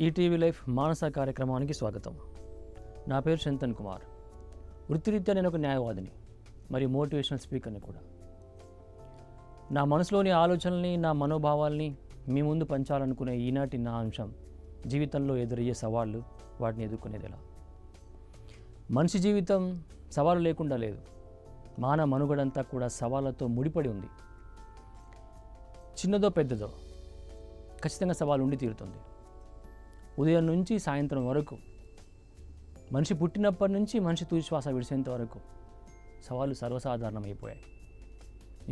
ETV life మానస కార్యక్రమానికి స్వాగతం. నా పేరు శంతన్ కుమార్. వృత్తిరీత్యా నేను ఒక న్యాయవాదిని మరియు మోటివేషనల్ స్పీకర్ని కూడా. నా మనసులోని ఆలోచనల్ని, నా మనోభావాల్ని మీ ముందు పంచాలనుకునే ఈనాటి నా అంశం జీవితంలో ఎదురయ్యే సవాళ్ళు, వాటిని ఎదుర్కొనేది ఎలా. మనిషి జీవితం సవాలు లేకుండా లేదు. మానవ మనుగడంతా కూడా సవాళ్ళతో ముడిపడి ఉంది. చిన్నదో పెద్దదో ఖచ్చితంగా సవాలు ఉండి తీరుతుంది. ఉదయం నుంచి సాయంత్రం వరకు, మనిషి పుట్టినప్పటి నుంచి మనిషి తుదిశ్వాస విడిచేంత వరకు సవాళ్ళు సర్వసాధారణమైపోయాయి.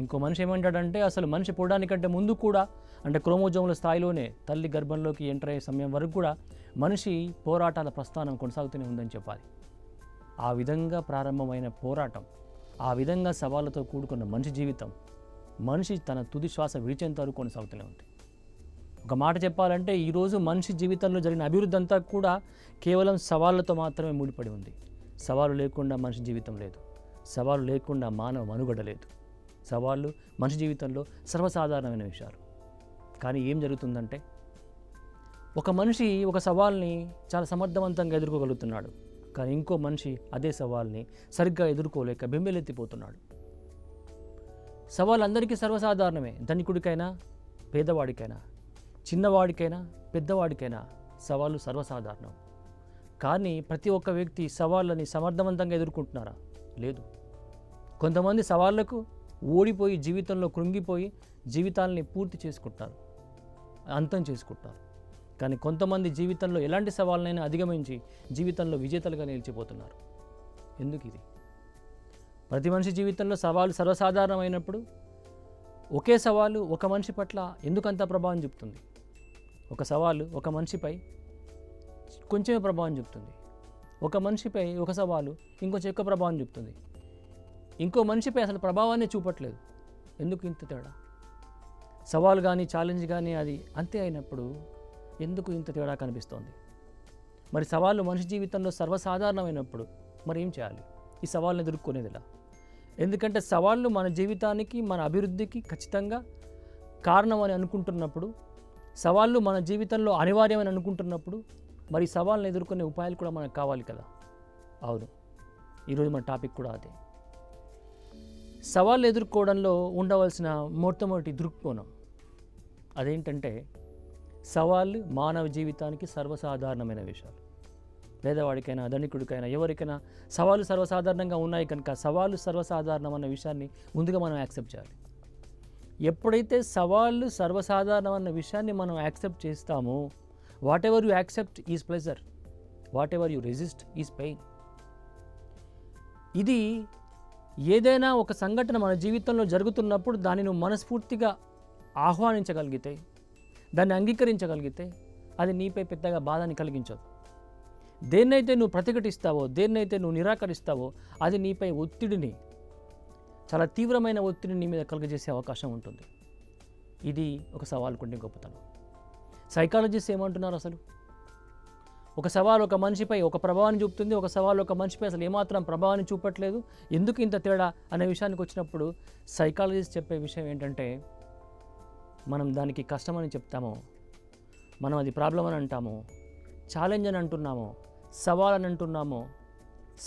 ఇంకో మనిషి ఏమంటాడంటే, అసలు మనిషి పుట్టడానికంటే ముందు కూడా, అంటే క్రోమోజోముల స్థాయిలోనే తల్లి గర్భంలోకి ఎంటర్ అయ్యే సమయం వరకు కూడా మనిషి పోరాటాల ప్రస్థానం కొనసాగుతూనే ఉందని చెప్పాలి. ఆ విధంగా ప్రారంభమైన పోరాటం, ఆ విధంగా సవాళ్ళతో కూడుకున్న మనిషి జీవితం, మనిషి తన తుది శ్వాస విడిచేంత వరకు కొనసాగుతూనే ఉంది. ఒక మాట చెప్పాలంటే, ఈరోజు మనిషి జీవితంలో జరిగిన అభివృద్ధి అంతా కూడా కేవలం సవాళ్ళతో మాత్రమే ముడిపడి ఉంది. సవాలు లేకుండా మనిషి జీవితం లేదు. సవాలు లేకుండా మానవ మనుగడ లేదు. సవాళ్ళు మనిషి జీవితంలో సర్వసాధారణమైన విషయాలు. కానీ ఏం జరుగుతుందంటే, ఒక మనిషి ఒక సవాల్ని చాలా సమర్థవంతంగా ఎదుర్కోగలుగుతున్నాడు. కానీ ఇంకో మనిషి అదే సవాల్ని సరిగ్గా ఎదుర్కోలేక బెంబేలెత్తిపోతున్నాడు. సవాల్ అందరికీ సర్వసాధారణమే. ధనికుడికైనా, పేదవాడికైనా, చిన్నవాడికైనా, పెద్దవాడికైనా సవాళ్ళు సర్వసాధారణం. కానీ ప్రతి ఒక్క వ్యక్తి సవాళ్ళని సమర్థవంతంగా ఎదుర్కొంటున్నారా? లేదు. కొంతమంది సవాళ్లకు ఓడిపోయి, జీవితంలో కృంగిపోయి జీవితాలని పూర్తి చేసుకుంటారు, అంతం చేసుకుంటారు. కానీ కొంతమంది జీవితంలో ఎలాంటి సవాళ్ళనైనా అధిగమించి జీవితంలో విజేతలుగా నిలిచిపోతున్నారు. ఎందుకు ఇది? ప్రతి మనిషి జీవితంలో సవాలు సర్వసాధారణమైనప్పుడు ఒకే సవాలు ఒక మనిషి పట్ల ఎందుకంత ప్రభావం చూపుతుంది? ఒక సవాలు ఒక మనిషిపై కొంచెమే ప్రభావం చూపుతుంది. ఒక మనిషిపై ఒక సవాలు ఇంకొంచెం ఎక్కువ ప్రభావం చూపుతుంది. ఇంకో మనిషిపై అసలు ప్రభావాన్ని చూపట్లేదు. ఎందుకు ఇంత తేడా? సవాలు కానీ, ఛాలెంజ్ కానీ అది అంతే అయినప్పుడు ఎందుకు ఇంత తేడా కనిపిస్తోంది? మరి సవాళ్ళు మనిషి జీవితంలో సర్వసాధారణమైనప్పుడు మరి ఏం చేయాలి? ఈ సవాళ్ళని ఎదుర్కొనేది ఎలా? ఎందుకంటే సవాళ్ళు మన జీవితానికి, మన అభివృద్ధికి ఖచ్చితంగా కారణం అని అనుకుంటున్నప్పుడు, సవాళ్ళు మన జీవితంలో అనివార్యమని అనుకుంటున్నప్పుడు, మరి సవాళ్ళని ఎదుర్కొనే ఉపాయాలు కూడా మనకు కావాలి కదా. అవును, ఈరోజు మన టాపిక్ కూడా అదే. సవాళ్ళు ఎదుర్కోవడంలో ఉండవలసిన మొట్టమొదటి దృక్కోణం అదేంటంటే, సవాళ్ళు మానవ జీవితానికి సర్వసాధారణమైన విషయాలు. పేదవాడికైనా, ధనికుడికైనా, ఎవరికైనా సవాళ్ళు సర్వసాధారణంగా ఉన్నాయి కనుక సవాళ్ళు సర్వసాధారణం అన్న విషయాన్ని ముందుగా మనం యాక్సెప్ట్ చేయాలి. ఎప్పుడైతే సవాళ్ళు సర్వసాధారణం అన్న విషయాన్ని మనం యాక్సెప్ట్ చేస్తామో, what ever you accept is pleasure, what ever you resist is pain. ఇది ఏదైనా ఒక సంఘటన మన జీవితంలో జరుగుతున్నప్పుడు దాన్ని నువ్వు మనస్ఫూర్తిగా ఆహ్వానించగలిగితే, దాన్ని అంగీకరించగలిగితే అది నీపై పెద్దగా బాధని కలిగించదు. దేన్నైతే నువ్వు ప్రతిఘటిస్తావో, దేన్నైతే నువ్వు నిరాకరిస్తావో అది నీపై ఒత్తిడిని, చాలా తీవ్రమైన ఒత్తిడిని నీ మీద కలుగజేసే అవకాశం ఉంటుంది. ఇది ఒక సవాలు కొన్ని గొప్పతనం. సైకాలజిస్ట్ ఏమంటున్నారు? అసలు ఒక సవాలు ఒక మనిషిపై ఒక ప్రభావాన్ని చూపుతుంది, ఒక సవాలు ఒక మనిషిపై అసలు ఏమాత్రం ప్రభావాన్ని చూపట్లేదు. ఎందుకు ఇంత తేడా అనే విషయానికి వచ్చినప్పుడు సైకాలజిస్ట్ చెప్పే విషయం ఏంటంటే, మనం దానికి కష్టమని చెప్తామో, మనం అది ప్రాబ్లం అని అంటామో, ఛాలెంజ్ అని అంటున్నామో, సవాల్ అని అంటున్నామో,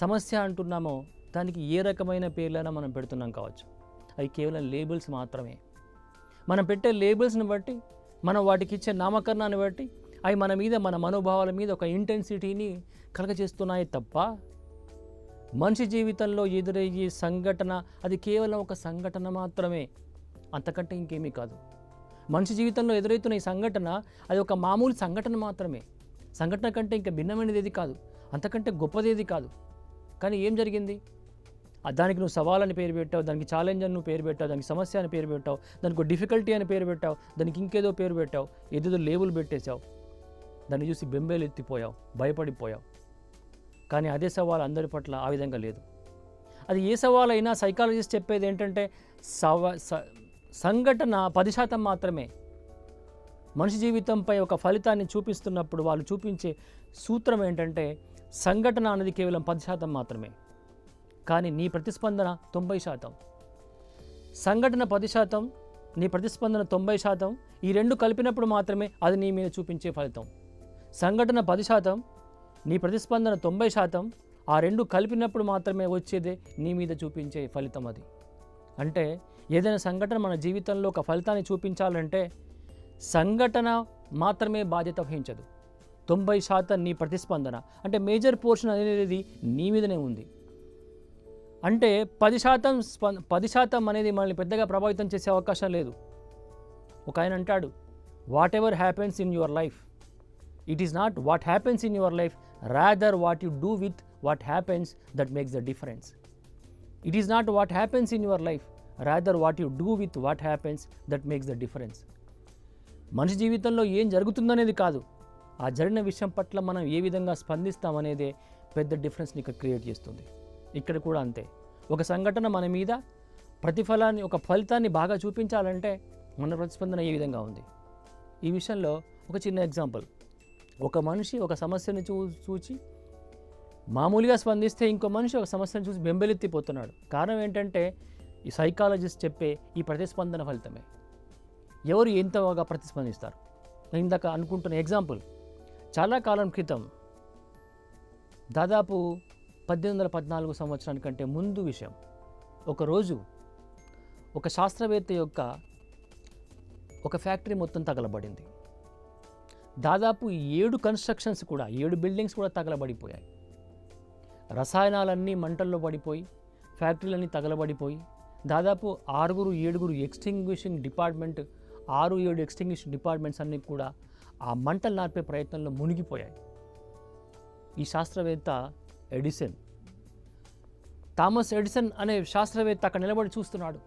సమస్య అంటున్నామో, దానికి ఏ రకమైన పేర్లైనా మనం పెడుతున్నాం కావచ్చు. అవి కేవలం లేబుల్స్ మాత్రమే. మనం పెట్టే లేబుల్స్ని బట్టి, మనం వాటికి ఇచ్చే నామకరణాన్ని బట్టి అవి మన మీద, మన మనోభావాల మీద ఒక ఇంటెన్సిటీని కలగజేస్తున్నాయి తప్ప, మనిషి జీవితంలో ఎదురయ్యే సంఘటన అది కేవలం ఒక సంఘటన మాత్రమే, అంతకంటే ఇంకేమీ కాదు. మనిషి జీవితంలో ఎదురవుతున్న ఈ సంఘటన అది ఒక మామూలు సంఘటన మాత్రమే. సంఘటన కంటే ఇంకా భిన్నమైనది ఏది కాదు, అంతకంటే గొప్పదేది కాదు. కానీ ఏం జరిగింది? దానికి నువ్వు సవాల్ అని పేరు పెట్టావు, దానికి ఛాలెంజ్ అని నువ్వు పేరు పెట్టావు, దానికి సమస్య అని పేరు పెట్టావు, దానికి డిఫికల్టీ అని పేరు పెట్టావు, దానికి ఇంకేదో పేరు పెట్టావు, ఏదేదో లేబుల్ పెట్టేశావు. దాన్ని చూసి బెంబేలు ఎత్తిపోయావు, భయపడిపోయావు. కానీ అదే సవాల్ అందరి పట్ల ఆ విధంగా లేదు. అది ఏ సవాల్ అయినా సైకాలజిస్ట్ చెప్పేది ఏంటంటే, సంఘటన 10% మాత్రమే. మనిషి జీవితంపై ఒక ఫలితాన్ని చూపిస్తున్నప్పుడు వాళ్ళు చూపించే సూత్రం ఏంటంటే, సంఘటన అనేది కేవలం 10% మాత్రమే, కానీ నీ ప్రతిస్పందన 90%. సంఘటన 10%, నీ ప్రతిస్పందన 90%, ఈ రెండు కలిపినప్పుడు మాత్రమే అది నీ మీద చూపించే ఫలితం. సంఘటన 10%, నీ ప్రతిస్పందన 90%, ఆ రెండు కలిపినప్పుడు మాత్రమే వచ్చేదే నీ మీద చూపించే ఫలితం అది. అంటే ఏదైనా సంఘటన మన జీవితంలో ఒక ఫలితాన్ని చూపించాలంటే సంఘటన మాత్రమే బాధ్యత వహించదు. 90% నీ ప్రతిస్పందన, అంటే మేజర్ పోర్షన్ అనేది నీ మీదనే ఉంది. అంటే 10% అనేది మనల్ని పెద్దగా ప్రభావితం చేసే అవకాశం లేదు. ఒక ఆయన అంటాడు, what ever happens in your life, it is not what happens in your life, rather what you do with what happens that makes the difference. It is not what happens in your life, rather what you do with what happens that makes the difference. మనిషి జీవితంలో ఏం జరుగుతుందనేది కాదు, ఆ జరిగిన విషయం పట్ల మనం ఏ విధంగా స్పందిస్తామనేదే పెద్ద డిఫరెన్స్ని ఇక్కడ క్రియేట్ చేస్తుంది. ఇక్కడ కూడా అంతే. ఒక సంఘటన మన మీద ప్రతిఫలాన్ని, ఒక ఫలితాన్ని బాగా చూపించాలంటే మన ప్రతిస్పందన ఏ విధంగా ఉంది. ఈ విషయంలో ఒక చిన్న ఎగ్జాంపుల్. ఒక మనిషి ఒక సమస్యను చూచి మామూలుగా స్పందిస్తే ఇంకో మనిషి ఒక సమస్యను చూసి బెంబెలెత్తిపోతున్నాడు. కారణం ఏంటంటే ఈ సైకాలజిస్ట్ చెప్పే ఈ ప్రతిస్పందన ఫలితమే. ఎవరు ఎంతగా ప్రతిస్పందిస్తారు. నేను ఇందాక అనుకుంటున్న ఎగ్జాంపుల్, చాలా కాలం క్రితం, దాదాపు 1814 సంవత్సరానికంటే ముందు విషయం. ఒకరోజు ఒక శాస్త్రవేత్త యొక్క ఒక ఫ్యాక్టరీ మొత్తం తగలబడింది. దాదాపు 7 కన్స్ట్రక్షన్స్ కూడా, 7 బిల్డింగ్స్ కూడా తగలబడిపోయాయి. రసాయనాలన్నీ మంటల్లో పడిపోయి, ఫ్యాక్టరీలన్నీ తగలబడిపోయి, దాదాపు 6-7 ఎక్స్టింగ్విషింగ్ డిపార్ట్మెంట్, 6-7 ఎక్స్టింగ్విషింగ్ డిపార్ట్మెంట్స్ అన్నీ కూడా ఆ మంటలు నార్పే ప్రయత్నంలో మునిగిపోయాయి. ఈ శాస్త్రవేత్త ఎడిసన్, థామస్ ఎడిసన్ అనే శాస్త్రవేత్త అక్కడ నిలబడి చూస్తున్నాడు.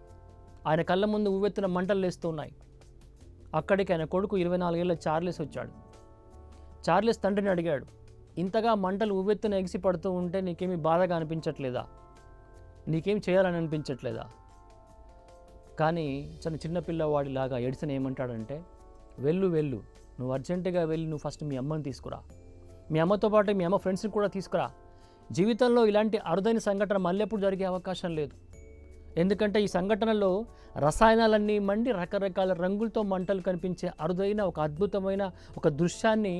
ఆయన కళ్ళ ముందు ఉవ్వెత్తున మంటలు లేస్తున్నాయి. అక్కడికి ఆయన కొడుకు 24 ఏళ్ల చార్లెస్ వచ్చాడు. చార్లెస్ తండ్రిని అడిగాడు, ఇంతగా మంటలు ఉవ్వెత్తున ఎగిసి పడుతూ ఉంటే నీకేమీ బాధగా అనిపించట్లేదా, నీకేం చేయాలని అనిపించట్లేదా? కానీ చిన్న పిల్లవాడిలాగా ఎడిసన్ ఏమంటాడంటే, వెళ్ళు, నువ్వు అర్జెంటుగా వెళ్ళి నువ్వు ఫస్ట్ మీ అమ్మని తీసుకురా, మీ అమ్మతో పాటు మీ అమ్మ ఫ్రెండ్స్ని కూడా తీసుకురా. జీవితంలో ఇలాంటి అరుదైన సంఘటన మళ్ళీ ఎప్పుడు జరిగే అవకాశం లేదు. ఎందుకంటే ఈ సంఘటనలో రసాయనాలన్నీ మండి రకరకాల రంగులతో మంటలు కనిపించే అరుదైన ఒక అద్భుతమైన ఒక దృశ్యాన్ని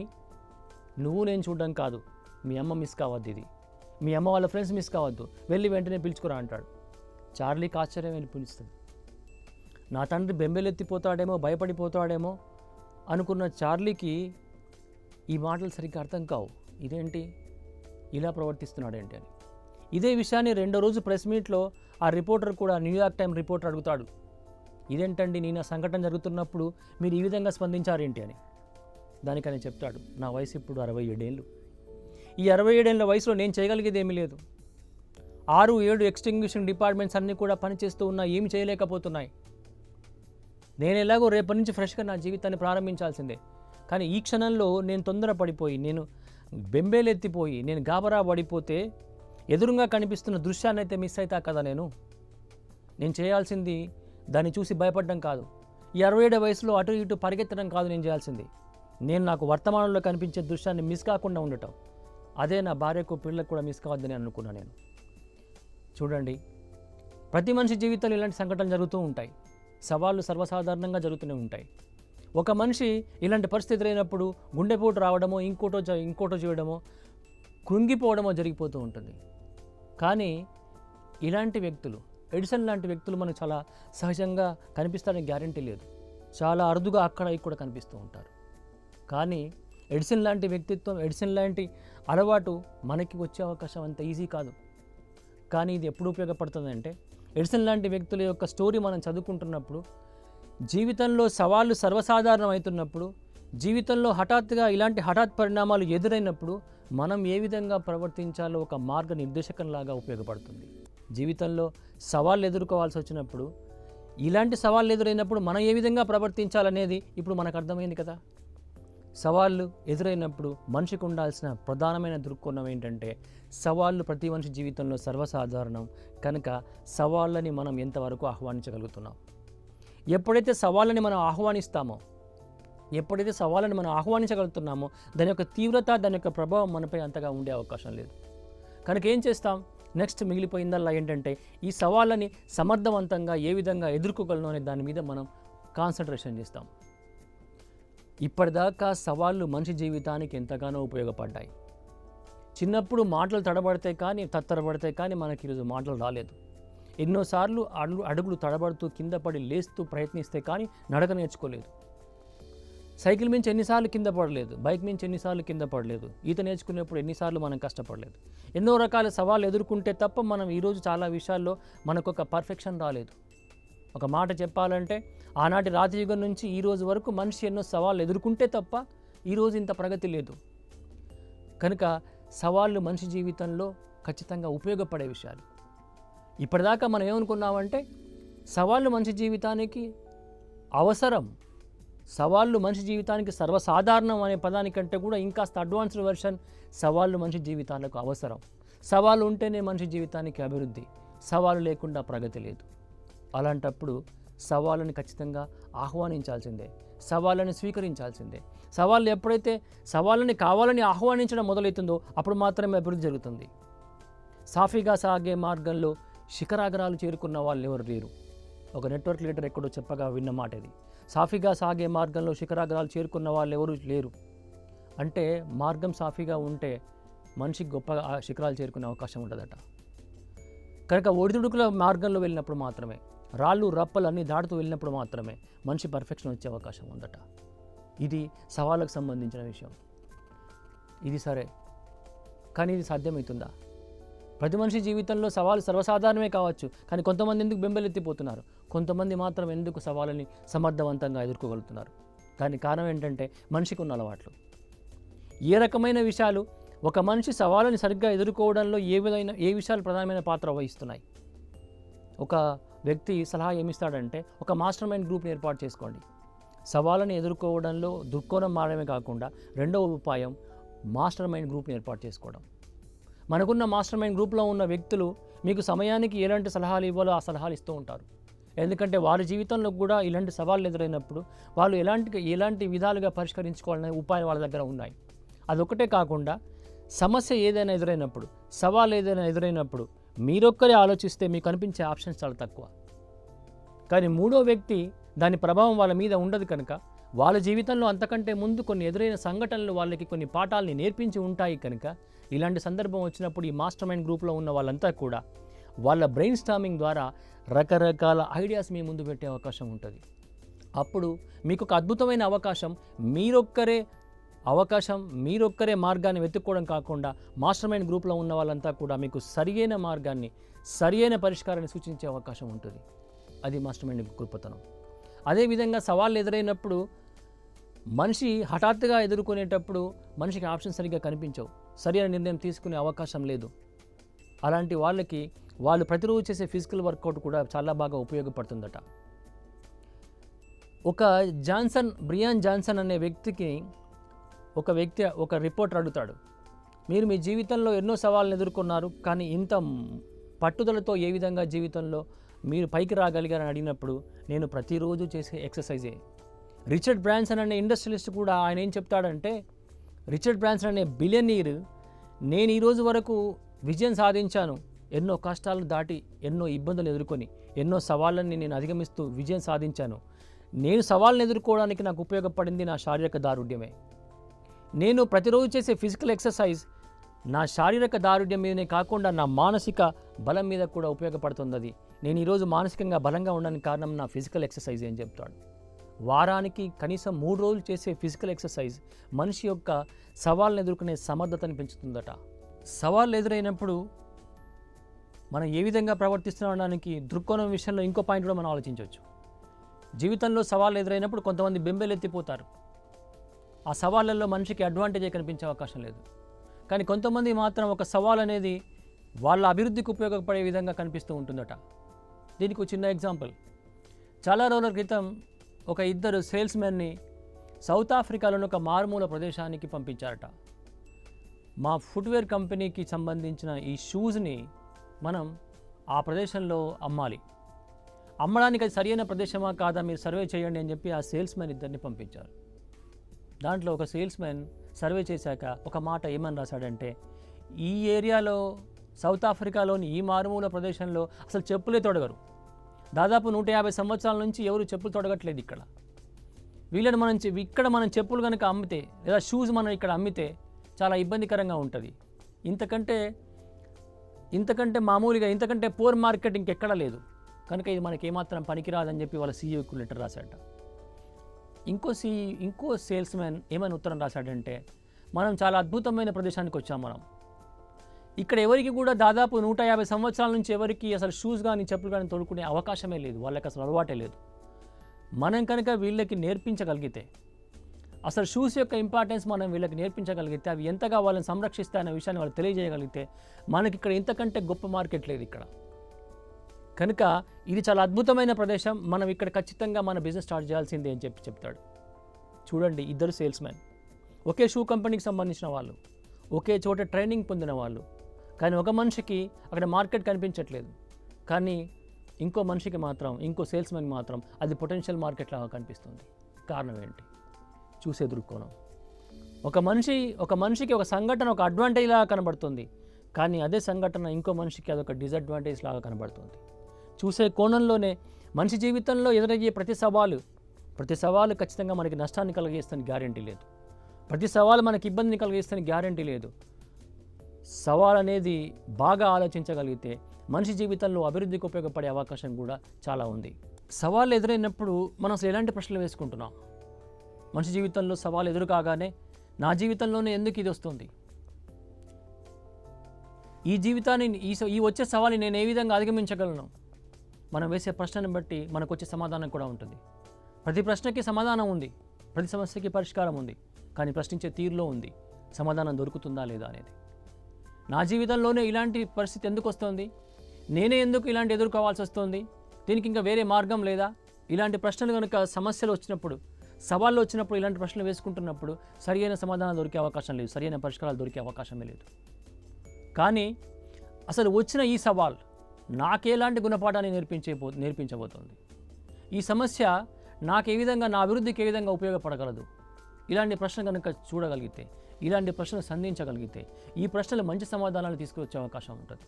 నువ్వు నేను చూడడం కాదు, మీ అమ్మ మిస్ కావద్దు, ఇది మీ అమ్మ వాళ్ళ ఫ్రెండ్స్ మిస్ కావద్దు, వెళ్ళి వెంటనే పిలుచుకురా అంటాడు. చార్లీకి ఆశ్చర్యం వెళ్ళిపిస్తుంది. నా తండ్రి బెంబెలెత్తిపోతాడేమో, భయపడిపోతాడేమో అనుకున్న చార్లీకి ఈ మాటలు సరిగ్గా అర్థం కావు. ఇదేంటి ఇలా ప్రవర్తిస్తున్నాడేంటి అని. ఇదే విషయాన్ని రెండో రోజు ప్రెస్ మీట్లో ఆ రిపోర్టర్ కూడా, న్యూయార్క్ టైమ్ రిపోర్టర్ అడుగుతాడు, ఇదేంటండి నేను ఆ సంఘటన జరుగుతున్నప్పుడు మీరు ఈ విధంగా స్పందించారేంటి అని. దానికని చెప్తాడు, నా వయసు ఇప్పుడు 67 ఏళ్ళు. ఈ 67 ఏళ్ళ వయసులో నేను చేయగలిగేది ఏమీ లేదు. 6-7 ఎక్స్టింగ్విషింగ్ డిపార్ట్మెంట్స్ అన్నీ కూడా పనిచేస్తూ ఉన్నా ఏమి చేయలేకపోతున్నాయి. నేను ఎలాగో రేపటి నుంచి ఫ్రెష్గా నా జీవితాన్ని ప్రారంభించాల్సిందే. కానీ ఈ క్షణంలో నేను తొందరపడిపోయి, నేను బెంబేలెత్తిపోయి, నేను గాబరా పడిపోతే ఎదురుగా కనిపిస్తున్న దృశ్యాన్ని అయితే మిస్ అవుతా కదా. నేను చేయాల్సింది దాన్ని చూసి భయపడడం కాదు, ఈ 67 వయసులో అటు ఇటు పరిగెత్తడం కాదు నేను చేయాల్సింది. నేను నాకు వర్తమానంలో కనిపించే దృశ్యాన్ని మిస్ కాకుండా ఉండటం, అదే నా భార్యకు పిల్లలకు కూడా మిస్ కావద్దని అనుకున్నా నేను. చూడండి, ప్రతి మనిషి జీవితంలో ఇలాంటి సంఘటనలు జరుగుతూ ఉంటాయి. సవాళ్ళు సర్వసాధారణంగా జరుగుతూనే ఉంటాయి. ఒక మనిషి ఇలాంటి పరిస్థితి ఎదురైనప్పుడు గుండెపోటు రావడమో, ఇంకోటో చేయడమో, కృంగిపోవడమో జరిగిపోతూ ఉంటుంది. కానీ ఇలాంటి వ్యక్తులు, ఎడిసన్ లాంటి వ్యక్తులు మనకు చాలా సహజంగా కనిపిస్తారని గ్యారంటీ లేదు. చాలా అరుదుగా అక్కడ ఇక్కడ కనిపిస్తూ ఉంటారు. కానీ ఎడిసన్ లాంటి వ్యక్తిత్వం, ఎడిసన్ లాంటి అలవాటు మనకి వచ్చే అవకాశం అంత ఈజీ కాదు. కానీ ఇది ఎప్పుడు ఉపయోగపడుతుందంటే, ఎడిసన్ లాంటి వ్యక్తుల యొక్క స్టోరీ మనం చదువుకుంటున్నప్పుడు, జీవితంలో సవాళ్ళు సర్వసాధారణం అవుతున్నప్పుడు, జీవితంలో హఠాత్తుగా ఇలాంటి హఠాత్ పరిణామాలు ఎదురైనప్పుడు మనం ఏ విధంగా ప్రవర్తించాలో ఒక మార్గనిర్దేశకంలాగా ఉపయోగపడుతుంది. జీవితంలో సవాళ్ళు ఎదుర్కోవాల్సి వచ్చినప్పుడు, ఇలాంటి సవాళ్ళు ఎదురైనప్పుడు మనం ఏ విధంగా ప్రవర్తించాలనేది ఇప్పుడు మనకు అర్థమైంది కదా. సవాళ్ళు ఎదురైనప్పుడు మనిషికి ఉండాల్సిన ప్రధానమైన దృక్కోణం ఏంటంటే, సవాళ్ళు ప్రతి మనిషి జీవితంలో సర్వసాధారణం కనుక సవాళ్ళని మనం ఎంతవరకు ఆహ్వానించగలుగుతున్నాం. ఎప్పుడైతే సవాళ్ళని మనం ఆహ్వానించగలుగుతున్నామో దాని యొక్క తీవ్రత, దాని యొక్క ప్రభావం మనపై అంతగా ఉండే అవకాశం లేదు. కనుక ఏం చేస్తాం, నెక్స్ట్ మిగిలిపోయిందల్లా ఏంటంటే ఈ సవాళ్ళని సమర్థవంతంగా ఏ విధంగా ఎదుర్కోగలను అనే దాని మీద మనం కాన్సన్ట్రేషన్ చేస్తాం. ఇప్పటిదాకా సవాళ్ళు మనిషి జీవితానికి ఎంతగానో ఉపయోగపడ్డాయి. చిన్నప్పుడు మాటలు తడబడితే కానీ తత్తరబడితే కానీ మనకి ఈరోజు మాటలు రాలేదు. ఎన్నోసార్లు అడుగులు తడబడుతూ కింద పడి లేస్తూ ప్రయత్నిస్తే కానీ నడక నేర్చుకోలేదు. సైకిల్ మించి ఎన్నిసార్లు కింద పడలేదు, బైక్ మించి ఎన్నిసార్లు కింద పడలేదు, ఈత నేర్చుకునేప్పుడు ఎన్నిసార్లు మనం కష్టపడలేదు. ఎన్నో రకాల సవాళ్ళు ఎదుర్కొంటే తప్ప మనం ఈరోజు చాలా విషయాల్లో మనకొక పర్ఫెక్షన్ రాలేదు. ఒక మాట చెప్పాలంటే ఆనాటి రాజయుగం నుంచి ఈ రోజు వరకు మనిషి ఎన్నో సవాళ్ళు ఎదుర్కొంటే తప్ప ఈరోజు ఇంత ప్రగతి లేదు. కనుక సవాళ్ళు మనిషి జీవితంలో ఖచ్చితంగా ఉపయోగపడే విషయాలు. ఇప్పటిదాకా మనం ఏమనుకున్నామంటే సవాళ్ళు మనిషి జీవితానికి అవసరం, సవాళ్ళు మనిషి జీవితానికి సర్వసాధారణం అనే పదానికంటే కూడా ఇంకాస్త అడ్వాన్స్డ్ వెర్షన్ సవాళ్ళు మనిషి జీవితాలకు అవసరం. సవాళ్ళు ఉంటేనే మనిషి జీవితానికి అభివృద్ధి, సవాలు లేకుండా ప్రగతి లేదు. అలాంటప్పుడు సవాళ్ళని ఖచ్చితంగా ఆహ్వానించాల్సిందే, సవాళ్ళని స్వీకరించాల్సిందే. సవాళ్ళు ఎప్పుడైతే సవాళ్ళని కావాలని ఆహ్వానించడం మొదలవుతుందో అప్పుడు మాత్రమే అభివృద్ధి జరుగుతుంది. సాఫీగా సాగే మార్గంలో శిఖరాగ్రాలు చేరుకున్న వాళ్ళు ఎవరు లేరు. ఒక నెట్వర్క్ లీడర్ ఎక్కడో చెప్పగా విన్న మాట ఇది. సాఫీగా సాగే మార్గంలో శిఖరాగ్రాలు చేరుకున్న వాళ్ళు ఎవరు లేరు అంటే మార్గం సాఫీగా ఉంటే మనిషికి గొప్పగా శిఖరాలు చేరుకునే అవకాశం ఉంటుందట. కనుక ఒడిదుడుకుల మార్గంలో వెళ్ళినప్పుడు మాత్రమే, రాళ్ళు రప్పలు అన్నీ దాటుతూ వెళ్ళినప్పుడు మాత్రమే మనిషి పర్ఫెక్షన్ వచ్చే అవకాశం ఉందట. ఇది సవాళ్ళకు సంబంధించిన విషయం. ఇది సరే, కానీ ఇది సాధ్యమవుతుందా? ప్రతి మనిషి జీవితంలో సవాలు సర్వసాధారణమే కావచ్చు, కానీ కొంతమంది ఎందుకు బెంబెలెత్తిపోతున్నారు, కొంతమంది మాత్రం ఎందుకు సవాళ్ళని సమర్థవంతంగా ఎదుర్కోగలుగుతున్నారు? దానికి కారణం ఏంటంటే మనిషికి ఉన్న అలవాట్లు. ఏ రకమైన విషయాలు ఒక మనిషి సవాళ్ళని సరిగ్గా ఎదుర్కోవడంలో ఏ విషయాలు ప్రధానమైన పాత్ర వహిస్తున్నాయి? ఒక వ్యక్తి సలహా ఏమిస్తాడంటే ఒక మాస్టర్ మైండ్ గ్రూప్ని ఏర్పాటు చేసుకోండి. సవాళ్ళని ఎదుర్కోవడంలో దృక్కోణం మారడమే కాకుండా రెండవ ఉపాయం మాస్టర్ మైండ్ గ్రూప్ని ఏర్పాటు చేసుకోవడం. మనకున్న మాస్టర్ మైండ్ గ్రూప్లో ఉన్న వ్యక్తులు మీకు సమయానికి ఎలాంటి సలహాలు ఇవ్వాలో ఆ సలహాలు ఇస్తూ ఉంటారు. ఎందుకంటే వారి జీవితంలో కూడా ఇలాంటి సవాళ్ళు ఎదురైనప్పుడు వాళ్ళు ఎలాంటి విధాలుగా పరిష్కరించుకోవాలనే ఉపాయాలు వాళ్ళ దగ్గర ఉన్నాయి. అదొక్కటే కాకుండా సమస్య ఏదైనా ఎదురైనప్పుడు, సవాల్ ఏదైనా ఎదురైనప్పుడు మీరొక్కరే ఆలోచిస్తే మీకు కనిపించే ఆప్షన్స్ చాలా తక్కువ. కానీ మూడో వ్యక్తి దాని ప్రభావం వాళ్ళ మీద ఉండదు కనుక వాళ్ళ జీవితంలో అంతకంటే ముందు కొన్ని ఎదురైన సంఘటనలు వాళ్ళకి కొన్ని పాఠాలని నేర్పించి ఉంటాయి. కనుక ఇలాంటి సందర్భం వచ్చినప్పుడు ఈ మాస్టర్ మైండ్ గ్రూప్లో ఉన్న వాళ్ళంతా కూడా వాళ్ళ బ్రెయిన్ స్టార్మింగ్ ద్వారా రకరకాల ఐడియాస్ మీ ముందు పెట్టే అవకాశం ఉంటుంది. అప్పుడు మీకు ఒక అద్భుతమైన అవకాశం, మీరొక్కరే మార్గాన్ని వెతుక్కోవడం కాకుండా మాస్టర్ మైండ్ గ్రూప్లో ఉన్న వాళ్ళంతా కూడా మీకు సరియైన మార్గాన్ని, సరియైన పరిష్కారాన్ని సూచించే అవకాశం ఉంటుంది. అది మాస్టర్ మైండ్ గొప్పతనం. అదేవిధంగా సవాళ్ళు ఎదురైనప్పుడు మనిషి హఠాత్తుగా ఎదుర్కొనేటప్పుడు మనిషికి ఆప్షన్ సరిగ్గా కనిపించవు, సరైన నిర్ణయం తీసుకునే అవకాశం లేదు. అలాంటి వాళ్ళకి వాళ్ళు ప్రతిరోజు చేసే ఫిజికల్ వర్కౌట్ కూడా చాలా బాగా ఉపయోగపడుతుందట. బ్రియాన్ జాన్సన్ అనే వ్యక్తికి ఒక రిపోర్టర్ అడుగుతాడు, మీరు మీ జీవితంలో ఎన్నో సవాళ్ళను ఎదుర్కొన్నారు, కానీ ఇంత పట్టుదలతో ఏ విధంగా జీవితంలో మీరు పైకి రాగలిగారని అడిగినప్పుడు నేను ప్రతిరోజు చేసే ఎక్సర్సైజే. రిచర్డ్ బ్రాన్సన్ అనే ఇండస్ట్రియలిస్ట్ కూడా ఆయన ఏం చెప్తాడంటే, రిచర్డ్ బ్రాన్సన్ అనే బిలియనీర్, నేను ఈరోజు వరకు విజయం సాధించాను, ఎన్నో కష్టాలు దాటి, ఎన్నో ఇబ్బందులు ఎదుర్కొని, ఎన్నో సవాళ్ళని నేను అధిగమిస్తూ విజయం సాధించాను. నేను సవాళ్ళను ఎదుర్కోవడానికి నాకు ఉపయోగపడింది నా శారీరక దారుఢ్యమే. నేను ప్రతిరోజు చేసే ఫిజికల్ ఎక్సర్సైజ్ నా శారీరక దారుఢ్యం మీదనే కాకుండా నా మానసిక బలం మీద కూడా ఉపయోగపడుతుంది. అది నేను ఈరోజు మానసికంగా బలంగా ఉండడానికి కారణం నా ఫిజికల్ ఎక్సర్సైజ్ అని చెప్తాడు. వారానికి కనీసం 3 రోజులు చేసే ఫిజికల్ ఎక్సర్సైజ్ మనిషి యొక్క సవాళ్ళను ఎదుర్కొనే సమర్థతను పెంచుతుందట. సవాళ్ళు ఎదురైనప్పుడు మనం ఏ విధంగా ప్రవర్తిస్తున్నాడానికి దృక్కోణం విషయంలో ఇంకో పాయింట్ కూడా మనం ఆలోచించవచ్చు. జీవితంలో సవాళ్ళు ఎదురైనప్పుడు కొంతమంది బెంబేలెత్తిపోతారు. ఆ సవాళ్ళల్లో మనిషికి అడ్వాంటేజ్ కనిపించే అవకాశం లేదు. కానీ కొంతమంది మాత్రం ఒక సవాల్ అనేది వాళ్ళ అభివృద్ధికి ఉపయోగపడే విధంగా కనిపిస్తూ ఉంటుందట. దీనికి ఒక చిన్న ఎగ్జాంపుల్. చాలా రోజుల క్రితం ఒక ఇద్దరు సేల్స్మెన్ని సౌత్ ఆఫ్రికాలోని ఒక మారుమూల ప్రదేశానికి పంపించారట. మా ఫుట్వేర్ కంపెనీకి సంబంధించిన ఈ షూస్ని మనం ఆ ప్రదేశంలో అమ్మాలి, అమ్మడానికి అది సరైన ప్రదేశమా కాదా మీరు సర్వే చేయండి అని చెప్పి ఆ సేల్స్మెన్ ఇద్దరిని పంపించారు. దాంట్లో ఒక సేల్స్మెన్ సర్వే చేశాక ఒక మాట ఏమని రాశాడంటే, ఈ ఏరియాలో సౌత్ ఆఫ్రికాలోని ఈ మారుమూల ప్రదేశంలో అసలు చెప్పులే తొడగరు. దాదాపు 150 సంవత్సరాల నుంచి ఎవరు చెప్పులు తొడగట్లేదు ఇక్కడ. వీళ్ళని మనం ఇక్కడ మనం చెప్పులు కనుక అమ్మితే లేదా షూస్ మనం ఇక్కడ అమ్మితే చాలా ఇబ్బందికరంగా ఉంటుంది. ఇంతకంటే మామూలుగా ఇంతకంటే పూర్ మార్కెట్ ఇంకెక్కడా లేదు. కనుక ఇది మనకి ఏమాత్రం పనికిరాదని చెప్పి వాళ్ళ సీఈఓకి లెటర్ రాశాట. ఇంకో సేల్స్ మ్యాన్ ఏమైనా ఉత్తరం రాశాడంటే, మనం చాలా అద్భుతమైన ప్రదేశానికి వచ్చాం. ఇక్కడ ఎవరికి కూడా దాదాపు 150 సంవత్సరాల నుంచి ఎవరికి అసలు షూస్ కానీ చెప్పులు కానీ తోడుకునే అవకాశమే లేదు, వాళ్ళకి అసలు అలవాటే లేదు. మనం కనుక వీళ్ళకి నేర్పించగలిగితే, అసలు షూస్ యొక్క ఇంపార్టెన్స్ మనం వీళ్ళకి నేర్పించగలిగితే, అవి ఎంతగా వాళ్ళని సంరక్షిస్తాయనే విషయాన్ని వాళ్ళు తెలియజేయగలిగితే, మనకి ఇక్కడ ఇంతకంటే గొప్ప మార్కెట్ లేదు ఇక్కడ. కనుక ఇది చాలా అద్భుతమైన ప్రదేశం, మనం ఇక్కడ ఖచ్చితంగా మన బిజినెస్ స్టార్ట్ చేయాల్సిందే అని చెప్తాడు. చూడండి, ఇద్దరు సేల్స్ మ్యాన్, ఒకే షూ కంపెనీకి సంబంధించిన వాళ్ళు, ఒకే చోట ట్రైనింగ్ పొందిన వాళ్ళు. కానీ ఒక మనిషికి అక్కడ మార్కెట్ కనిపించట్లేదు, కానీ ఇంకో మనిషికి మాత్రం, ఇంకో సేల్స్ మ్యాన్కి మాత్రం అది పొటెన్షియల్ మార్కెట్ లాగా కనిపిస్తుంది. కారణం ఏంటి? చూసే దృక్కోణం. ఒక మనిషికి ఒక సంఘటన ఒక అడ్వాంటేజ్ లాగా కనబడుతుంది, కానీ అదే సంఘటన ఇంకో మనిషికి అదొక డిసడ్వాంటేజ్ లాగా కనబడుతుంది. చూసే కోణంలోనే మనిషి జీవితంలో ఎదురయ్యే ప్రతి సవాలు ఖచ్చితంగా మనకి నష్టాన్ని కలిగిస్తానికి గ్యారెంటీ లేదు. ప్రతి సవాలు మనకి ఇబ్బందిని కలిగిస్తానికి గ్యారెంటీ లేదు. సవాల్ అనేది బాగా ఆలోచించగలిగితే మనిషి జీవితంలో అభివృద్ధికి ఉపయోగపడే అవకాశం కూడా చాలా ఉంది. సవాళ్ళు ఎదురైనప్పుడు మనం అసలు ఎలాంటి ప్రశ్నలు వేసుకుంటున్నాం? మనిషి జీవితంలో సవాలు ఎదురు కాగానే నా జీవితంలోనే ఎందుకు ఇది వస్తుంది, ఈ జీవితాన్ని ఈ వచ్చే సవాల్ని నేను ఏ విధంగా అధిగమించగలను? మనం వేసే ప్రశ్నను బట్టి మనకు వచ్చే సమాధానం కూడా ఉంటుంది. ప్రతి ప్రశ్నకి సమాధానం ఉంది, ప్రతి సమస్యకి పరిష్కారం ఉంది, కానీ ప్రశ్నించే తీరులో ఉంది సమాధానం దొరుకుతుందా లేదా అనేది. నా జీవితంలోనే ఇలాంటి పరిస్థితి ఎందుకు వస్తుంది, నేనే ఎందుకు ఇలాంటి ఎదుర్కోవాల్సి వస్తుంది, దీనికి ఇంకా వేరే మార్గం లేదా? ఇలాంటి ప్రశ్నలు కనుక సమస్యలు వచ్చినప్పుడు, సవాళ్ళు వచ్చినప్పుడు, ఇలాంటి ప్రశ్నలు వేసుకుంటున్నప్పుడు సరియైన సమాధానం దొరికే అవకాశం లేదు, సరియైన పరిష్కారాలు దొరికే అవకాశమే లేదు. కానీ అసలు వచ్చిన ఈ సవాల్ నాకెలాంటి గుణపాఠాన్ని నేర్పించబోతోంది, ఈ సమస్య నాకు ఏ విధంగా, నా అభివృద్ధికి ఏ విధంగా ఉపయోగపడగలదు? ఇలాంటి ప్రశ్న కనుక చూడగలిగితే, ఇలాంటి ప్రశ్నలు సంధించగలిగితే, ఈ ప్రశ్నలు మంచి సమాధానాలు తీసుకువచ్చే అవకాశం ఉంటుంది.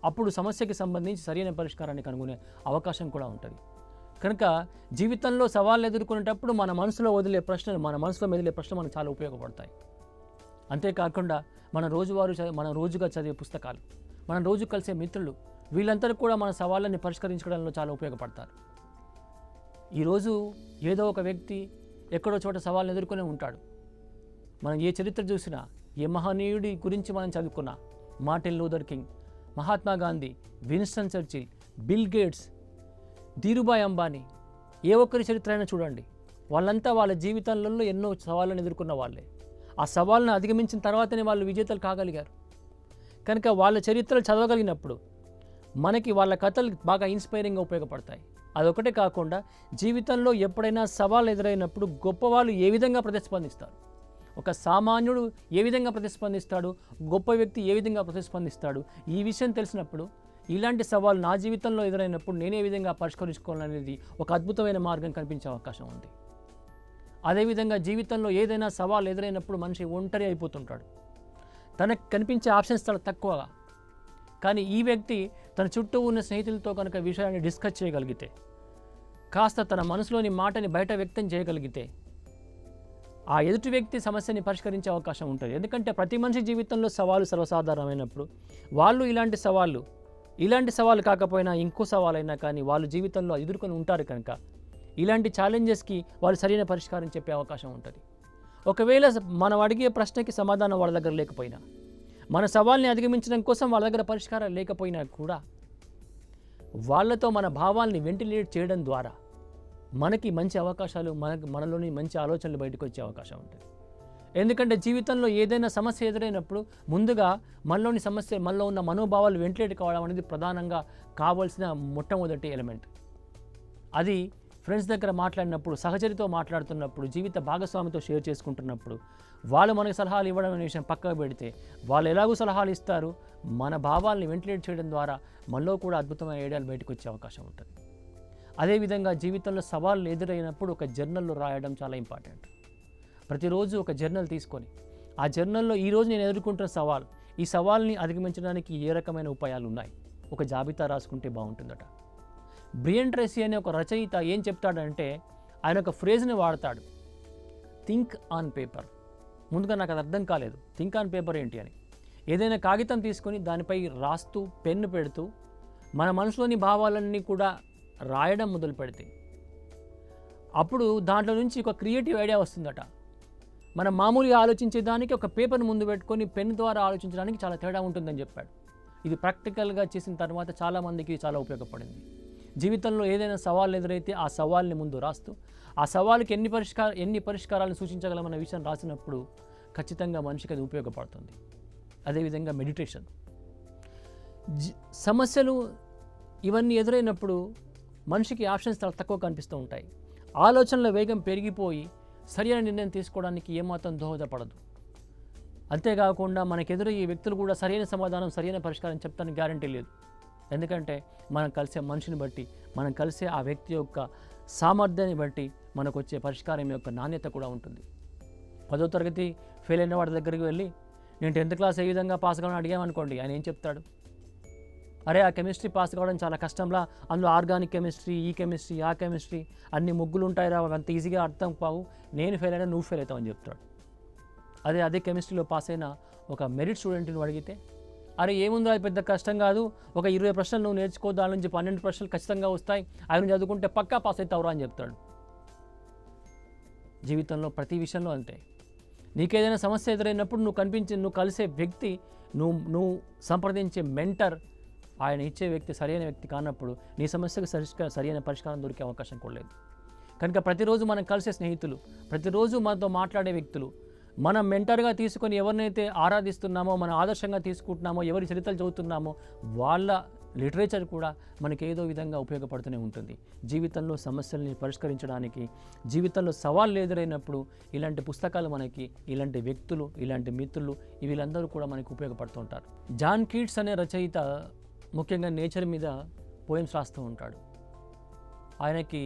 అప్పుడు సమస్యకి సంబంధించి సరైన పరిష్కారాన్ని కనుగొనే అవకాశం కూడా ఉంటుంది. కనుక జీవితంలో సవాళ్ళు ఎదుర్కొనేటప్పుడు మన మనసులో మెదిలే ప్రశ్నలు మనకు చాలా ఉపయోగపడతాయి. అంతేకాకుండా మనం రోజుగా చదివే పుస్తకాలు, మనం రోజు కలిసే మిత్రులు, వీళ్ళందరూ కూడా మన సవాళ్ళని పరిష్కరించడంలో చాలా ఉపయోగపడతారు. ఈరోజు ఏదో ఒక వ్యక్తి ఎక్కడో చోట సవాళ్ళని ఎదుర్కొనే ఉంటాడు. మనం ఏ చరిత్ర చూసినా, ఏ మహనీయుడి గురించి మనం చదువుకున్నా, Martin Luther King, Mahatma Gandhi, Winston Churchill, Bill Gates, Dhirubhai Ambani, ఏ ఒక్కరి చరిత్ర అయినా చూడండి, వాళ్ళంతా వాళ్ళ జీవితంలో ఎన్నో సవాళ్ళను ఎదుర్కొన్న వాళ్ళే. ఆ సవాళ్ళను అధిగమించిన తర్వాతనే వాళ్ళు విజేతలు కాగలిగారు. కనుక వాళ్ళ చరిత్రలు చదవగలిగినప్పుడు మనకి వాళ్ళ కథలు బాగా ఇన్స్పైరింగ్గా ఉపయోగపడతాయి. అదొకటే కాకుండా జీవితంలో ఎప్పుడైనా సవాళ్ళు ఎదురైనప్పుడు గొప్పవాళ్ళు ఏ విధంగా ప్రతిస్పందిస్తారు, ఒక సామాన్యుడు ఏ విధంగా ప్రతిస్పందిస్తాడు, గొప్ప వ్యక్తి ఏ విధంగా ప్రతిస్పందిస్తాడు, ఈ విషయం తెలిసినప్పుడు ఇలాంటి సవాళ్ళు నా జీవితంలో ఎదురైనప్పుడు నేను ఏ విధంగా పరిష్కరించుకోవాలనేది ఒక అద్భుతమైన మార్గం కనిపించే అవకాశం ఉంది. అదేవిధంగా జీవితంలో ఏదైనా సవాల్ ఎదురైనప్పుడు మనిషి ఒంటరి అయిపోతుంటాడు, తనకు కనిపించే ఆప్షన్స్ చాలా తక్కువగా. కానీ ఈ వ్యక్తి తన చుట్టూ ఉన్న స్నేహితులతో కనుక విషయాన్ని డిస్కస్ చేయగలిగితే, కాస్త తన మనసులోని మాటని బయట వ్యక్తం చేయగలిగితే, ఆ ఎదుటి వ్యక్తి సమస్యని పరిష్కరించే అవకాశం ఉంటుంది. ఎందుకంటే ప్రతి మనిషి జీవితంలో సవాలు సర్వసాధారణమైనప్పుడు వాళ్ళు ఇలాంటి సవాలు కాకపోయినా ఇంకో సవాలైనా కానీ వాళ్ళు జీవితంలో ఎదుర్కొని ఉంటారు. కనుక ఇలాంటి ఛాలెంజెస్కి వాళ్ళు సరైన పరిష్కారం చెప్పే అవకాశం ఉంటుంది. ఒకవేళ మనం అడిగే ప్రశ్నకి సమాధానం వాళ్ళ దగ్గర లేకపోయినా, మన సవాల్ని అధిగమించడం కోసం వాళ్ళ దగ్గర పరిష్కారం లేకపోయినా కూడా, వాళ్ళతో మన భావాల్ని వెంటిలేట్ చేయడం ద్వారా మనకి మంచి అవకాశాలు, మనలోని మంచి ఆలోచనలు బయటకు వచ్చే అవకాశం ఉంటుంది. ఎందుకంటే జీవితంలో ఏదైనా సమస్య ఎదురైనప్పుడు ముందుగా మనలో ఉన్న మనోభావాలు వెంటిలేట్ కావడం అనేది ప్రధానంగా కావాల్సిన మొట్టమొదటి ఎలిమెంట్. అది ఫ్రెండ్స్ దగ్గర మాట్లాడినప్పుడు, సహచరితో మాట్లాడుతున్నప్పుడు, జీవిత భాగస్వామితో షేర్ చేసుకుంటున్నప్పుడు, వాళ్ళు మనకు సలహాలు ఇవ్వడం అనే విషయం పక్కకు పెడితే, వాళ్ళు ఎలాగో సలహాలు ఇస్తారు, మన భావాల్ని వెంటిలేట్ చేయడం ద్వారా మనలో కూడా అద్భుతమైన ఐడియాలు బయటకు వచ్చే అవకాశం ఉంటుంది. అదేవిధంగా జీవితంలో సవాళ్ళు ఎదురైనప్పుడు ఒక జర్నల్లో రాయడం చాలా ఇంపార్టెంట్. ప్రతిరోజు ఒక జర్నల్ తీసుకొని, ఆ జర్నల్లో ఈరోజు నేను ఎదుర్కొంటున్న సవాల్, ఈ సవాల్ని అధిగమించడానికి ఏ రకమైన ఉపాయాలు ఉన్నాయి, ఒక జాబితా రాసుకుంటే బాగుంటుందట. బ్రియన్ ట్రేసీ అనే ఒక రచయిత ఏం చెప్తాడంటే, ఆయన ఒక ఫ్రేజ్ని వాడతాడు. Think on paper. ముందుగా నాకు అది అర్థం కాలేదు, థింక్ ఆన్ పేపర్ ఏంటి అని. ఏదైనా కాగితం తీసుకొని దానిపై రాస్తూ పెన్ను పెడుతూ మన మనసులోని భావాలన్నీ కూడా రాయడం మొదలు పెడితే అప్పుడు దాంట్లో నుంచి ఒక క్రియేటివ్ ఐడియా వస్తుందట. మనం మామూలుగా ఆలోచించే దానికి ఒక పేపర్ని ముందు పెట్టుకొని పెన్ ద్వారా ఆలోచించడానికి చాలా తేడా ఉంటుందని చెప్పాడు. ఇది ప్రాక్టికల్గా చేసిన తర్వాత చాలామందికి చాలా ఉపయోగపడింది. జీవితంలో ఏదైనా సవాళ్ళు ఎదురైతే ఆ సవాల్ని ముందు రాస్తూ ఆ సవాలుకి ఎన్ని పరిష్కారాలను సూచించగలమన్న విషయం రాసినప్పుడు ఖచ్చితంగా మనిషికి అది ఉపయోగపడుతుంది. అదేవిధంగా మెడిటేషన్. సమస్యలు ఇవన్నీ ఎదురైనప్పుడు మనిషికి ఆప్షన్స్ చాలా తక్కువ కనిపిస్తూ ఉంటాయి. ఆలోచనల వేగం పెరిగిపోయి సరైన నిర్ణయం తీసుకోవడానికి ఏమాత్రం దోహదపడదు. అంతేకాకుండా మనకెదురయ్యే వ్యక్తులు కూడా సరైన సమాధానం, సరైన పరిష్కారం చెప్తానికి గ్యారంటీ లేదు. ఎందుకంటే మనం కలిసే మనిషిని బట్టి, మనం కలిసే ఆ వ్యక్తి యొక్క సామర్థ్యాన్ని బట్టి మనకు వచ్చే పరిష్కారం యొక్క నాణ్యత కూడా ఉంటుంది. 10వ తరగతి ఫెయిల్ అయిన వాడి దగ్గరికి వెళ్ళి నేను 10th క్లాస్ ఏ విధంగా పాస్ కావాలని అడిగామనుకోండి, ఆయన ఏం చెప్తాడు? అరే ఆ కెమిస్ట్రీ పాస్ కావడం చాలా కష్టంలా, అందులో ఆర్గానిక్ కెమిస్ట్రీ, ఈ కెమిస్ట్రీ, ఆ కెమిస్ట్రీ అన్ని ముగ్గులు ఉంటాయిరా, అంత ఈజీగా అర్థం కావు, నేను ఫెయిల్ అయినా నువ్వు ఫెయిల్ అవుతావు అని చెప్తాడు. అదే కెమిస్ట్రీలో పాస్ అయిన ఒక మెరిట్ స్టూడెంట్ని అడిగితే, అరే ఏముందో అది పెద్ద కష్టం కాదు, ఒక 20 ప్రశ్నలు నువ్వు నేర్చుకో, దాని నుంచి 12 ప్రశ్నలు ఖచ్చితంగా వస్తాయి, అవి చదువుకుంటే పక్కా పాస్ అవుతావురా అని చెప్తాడు. జీవితంలో ప్రతి విషయంలో అంతే. నీకేదైనా సమస్య ఎదురైనప్పుడు నువ్వు కలిసే వ్యక్తి, నువ్వు సంప్రదించే మెంటర్, ఆయన ఇచ్చే వ్యక్తి సరైన వ్యక్తి కానప్పుడు నీ సమస్యకు సరైన పరిష్కారం దొరికే అవకాశం కూడా లేదు. కనుక ప్రతిరోజు మనం కలిసే స్నేహితులు, ప్రతిరోజు మనతో మాట్లాడే వ్యక్తులు, మనం మెంటర్గా తీసుకొని ఎవరినైతే ఆరాధిస్తున్నామో, మనం ఆదర్శంగా తీసుకుంటున్నామో, ఎవరి చరిత్రలు చదువుతున్నామో వాళ్ళ లిటరేచర్ కూడా మనకి ఏదో విధంగా ఉపయోగపడుతూనే ఉంటుంది. జీవితంలో సమస్యల్ని పరిష్కరించడానికి, జీవితంలో సవాళ్ళు ఎదురైనప్పుడు ఇలాంటి పుస్తకాలు మనకి, ఇలాంటి వ్యక్తులు, ఇలాంటి మిత్రులు వీళ్ళందరూ కూడా మనకి ఉపయోగపడుతూ ఉంటారు. జాన్ కీట్స్ అనే రచయిత ముఖ్యంగా నేచర్ మీద పోయమ్స్ రాస్తూ ఉంటాడు. ఆయనకి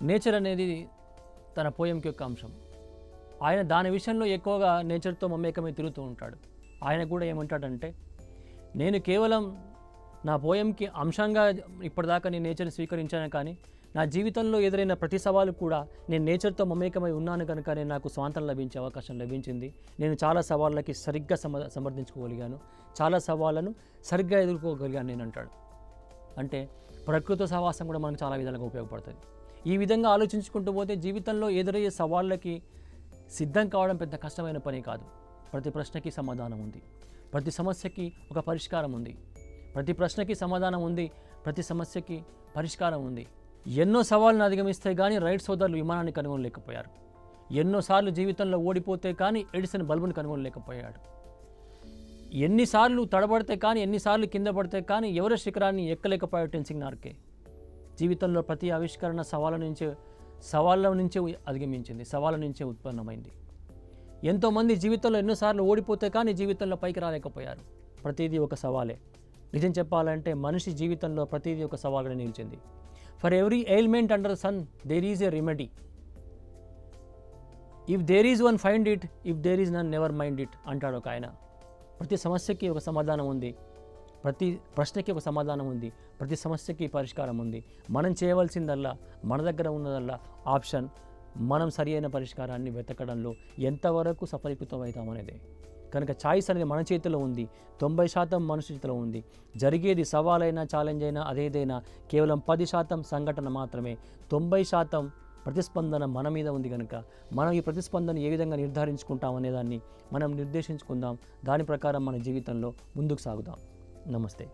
నేచర్ అనేది తన పోయంకి యొక్క అంశం. ఆయన దాని విషయంలో ఎక్కువగా నేచర్తో మమేకమై తిరుగుతూ ఉంటాడు. ఆయన కూడా ఏమంటాడంటే, నేను కేవలం నా పోయంకి అంశంగా ఇప్పటిదాకా నేను నేచర్ని స్వీకరించాను, కానీ నా జీవితంలో ఎదురైన ప్రతి సవాలు కూడా నేను నేచర్తో మమేకమై ఉన్నాను కనుకనే నాకు స్వాతంత్రం లభించే అవకాశం లభించింది. నేను చాలా సవాళ్ళకి సరిగ్గా సమర్థించుకోగలిగాను, చాలా సవాళ్ళను సరిగ్గా ఎదుర్కోగలిగాను నేను అంటాడు. అంటే ప్రకృతి సహవాసం కూడా మనకు చాలా విధాలుగా ఉపయోగపడుతుంది. ఈ విధంగా ఆలోచించుకుంటూ పోతే జీవితంలో ఎదురయ్యే సవాళ్ళకి సిద్ధం కావడం పెద్ద కష్టమైన పని కాదు. ప్రతి ప్రశ్నకి సమాధానం ఉంది, ప్రతి సమస్యకి ఒక పరిష్కారం ఉంది, ప్రతి ప్రశ్నకి సమాధానం ఉంది, ప్రతి సమస్యకి పరిష్కారం ఉంది. ఎన్నో సవాళ్ళను అధిగమిస్తే కానీ రైట్ సోదరులు విమానాన్ని కనుగొనలేకపోయారు. ఎన్నోసార్లు జీవితంలో ఓడిపోతే కానీ ఎడిసన్ బల్బును కనుగొనలేకపోయాడు. ఎన్నిసార్లు తడబడితే కానీ, ఎన్నిసార్లు కింద పడితే కానీ ఎవరెస్ట్ శిఖరాన్ని ఎక్కలేకపోయాడు టెన్సింగ్ నార్గే. జీవితంలో ప్రతి ఆవిష్కరణ సవాళ్ళ నుంచే అధిగమించింది, సవాళ్ళ నుంచే ఉత్పన్నమైంది. ఎంతోమంది జీవితంలో ఎన్నోసార్లు ఓడిపోతే కానీ జీవితంలో పైకి రాలేకపోయారు. ప్రతిదీ ఒక సవాలే. నిజం చెప్పాలంటే మనిషి జీవితంలో ప్రతిదీ ఒక సవాలుగా నిలిచింది. For every ailment under the sun there is a remedy. If there is one find it, if there is none never mind it అంటాడు ఒక ఆయన. ప్రతి సమస్యకి ఒక సమాధానం ఉంది, ప్రతి ప్రశ్నకి ఒక సమాధానం ఉంది, ప్రతి సమస్యకి పరిష్కారం ఉంది. మనం చేయవలసిందల్లా, మన దగ్గర ఉన్నదల్లా ఆప్షన్, మనం సరి అయిన పరిష్కారాన్ని వెతకడంలో ఎంతవరకు సఫలీకృతం అవుతామనేదే. కనుక ఛాయిస్ అనేది మన చేతిలో ఉంది, 90% మనిషి చేతిలో ఉంది. జరిగేది సవాలైనా, ఛాలెంజ్ అయినా, అదేదైనా కేవలం 10% సంఘటన మాత్రమే. 90% ప్రతిస్పందన మన మీద ఉంది. కనుక మనం ఈ ప్రతిస్పందన ఏ విధంగా నిర్ధారించుకుంటాం అనేదాన్ని మనం నిర్దేశించుకుందాం. దాని ప్రకారం మన జీవితంలో ముందుకు సాగుదాం. నమస్తే.